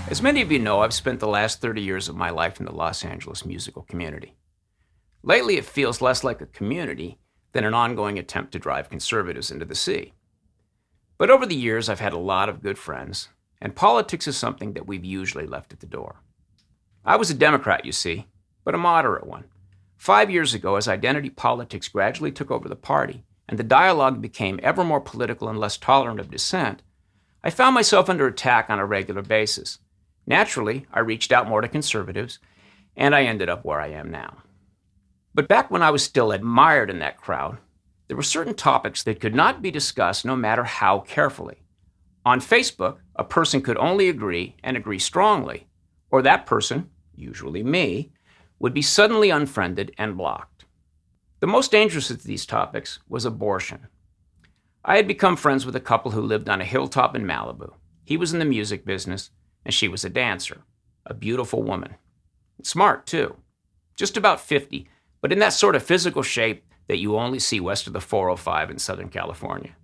As many of you know, I've spent the last 30 years of my life in the Los Angeles musical community. Lately, it feels less like a community than an ongoing attempt to drive conservatives into the sea. But over the years, I've had a lot of good friends, and politics is something that we've usually left at the door. I was a Democrat, you see, but a moderate one. 5 years ago, as identity politics gradually took over the party, and the dialogue became ever more political and less tolerant of dissent, I found myself under attack on a regular basis. Naturally, I reached out more to conservatives, and I ended up where I am now. But back when I was still admired in that crowd, there were certain topics that could not be discussed no matter how carefully. On Facebook, a person could only agree and agree strongly, or that person, usually me, would be suddenly unfriended and blocked. The most dangerous of these topics was abortion. I had become friends with a couple who lived on a hilltop in Malibu. He was in the music business, and she was a dancer, a beautiful woman. Smart, too. Just about 50, but in that sort of physical shape that you only see west of the 405 in Southern California.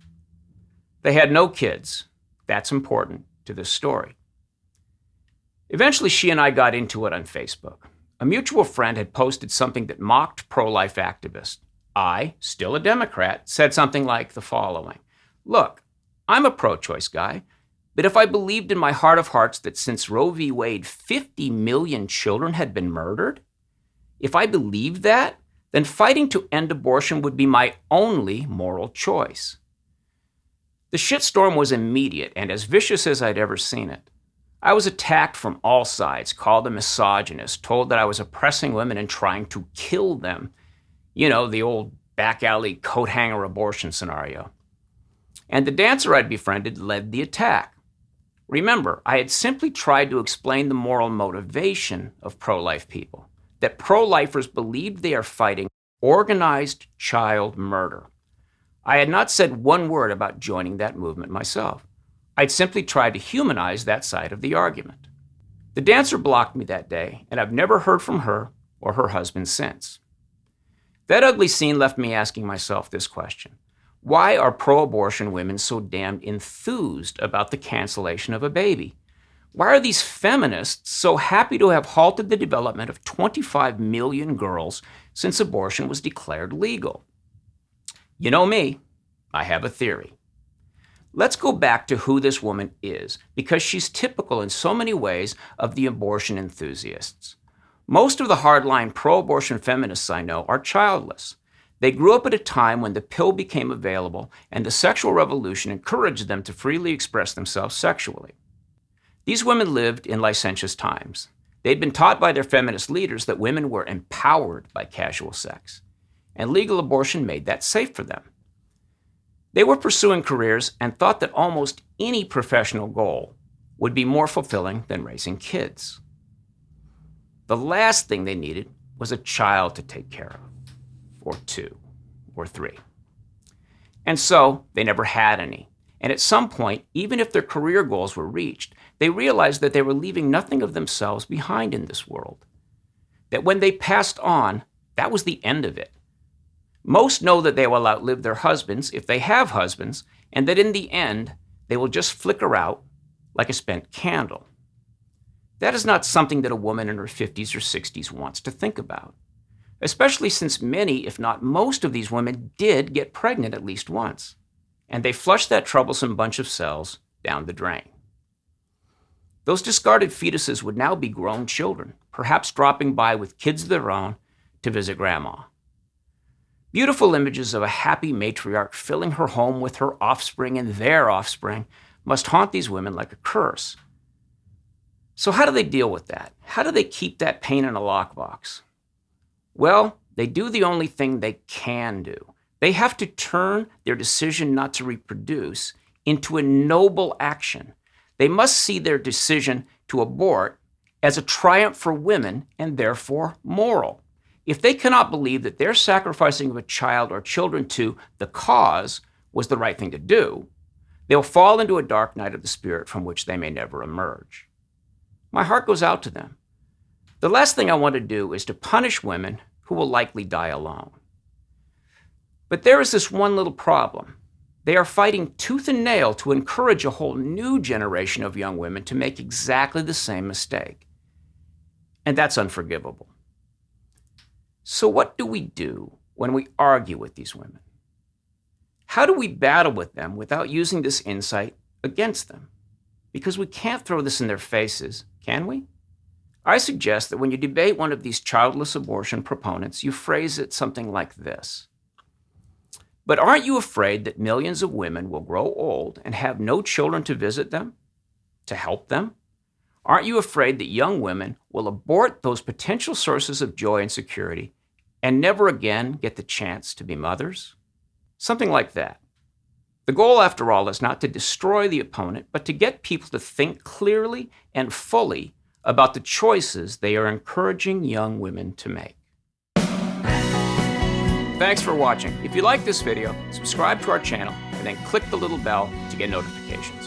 They had no kids. That's important to this story. Eventually, she and I got into it on Facebook. A mutual friend had posted something that mocked pro-life activists. I, still a Democrat, said something like the following: "Look, I'm a pro-choice guy, but if I believed in my heart of hearts that since Roe v. Wade, 50 million children had been murdered, if I believed that, then fighting to end abortion would be my only moral choice." The shitstorm was immediate and as vicious as I'd ever seen it. I was attacked from all sides, called a misogynist, told that I was oppressing women and trying to kill them. You know, the old back alley coat hanger abortion scenario. And the dancer I'd befriended led the attack. Remember, I had simply tried to explain the moral motivation of pro-life people, that pro-lifers believed they are fighting organized child murder. I had not said one word about joining that movement myself. I'd simply tried to humanize that side of the argument. The dancer blocked me that day, and I've never heard from her or her husband since. That ugly scene left me asking myself this question: why are pro-abortion women so damned enthused about the cancellation of a baby? Why are these feminists so happy to have halted the development of 25 million girls since abortion was declared legal? You know me, I have a theory. Let's go back to who this woman is, because she's typical in so many ways of the abortion enthusiasts. Most of the hardline pro-abortion feminists I know are childless. They grew up at a time when the pill became available and the sexual revolution encouraged them to freely express themselves sexually. These women lived in licentious times. They'd been taught by their feminist leaders that women were empowered by casual sex, and legal abortion made that safe for them. They were pursuing careers and thought that almost any professional goal would be more fulfilling than raising kids. The last thing they needed was a child to take care of, or two, or three. And so they never had any. And at some point, even if their career goals were reached, they realized that they were leaving nothing of themselves behind in this world. That when they passed on, that was the end of it. Most know that they will outlive their husbands if they have husbands, and that in the end, they will just flicker out like a spent candle. That is not something that a woman in her 50s or 60s wants to think about, especially since many, if not most of these women did get pregnant at least once, and they flushed that troublesome bunch of cells down the drain. Those discarded fetuses would now be grown children, perhaps dropping by with kids of their own to visit grandma. Beautiful images of a happy matriarch filling her home with her offspring and their offspring must haunt these women like a curse. So how do they deal with that? How do they keep that pain in a lockbox? Well, they do the only thing they can do. They have to turn their decision not to reproduce into a noble action. They must see their decision to abort as a triumph for women and therefore moral. If they cannot believe that their sacrificing of a child or children to the cause was the right thing to do, they'll fall into a dark night of the spirit from which they may never emerge. My heart goes out to them. The last thing I want to do is to punish women who will likely die alone. But there is this one little problem. They are fighting tooth and nail to encourage a whole new generation of young women to make exactly the same mistake. And that's unforgivable. So what do we do when we argue with these women? How do we battle with them without using this insight against them? Because we can't throw this in their faces, can we? I suggest that when you debate one of these childless abortion proponents, you phrase it something like this. But aren't you afraid that millions of women will grow old and have no children to visit them, to help them? Aren't you afraid that young women will abort those potential sources of joy and security and never again get the chance to be mothers? Something like that. The goal, after all, is not to destroy the opponent, but to get people to think clearly and fully about the choices they are encouraging young women to make. Thanks for watching. If you like this video, subscribe to our channel and then click the little bell to get notifications.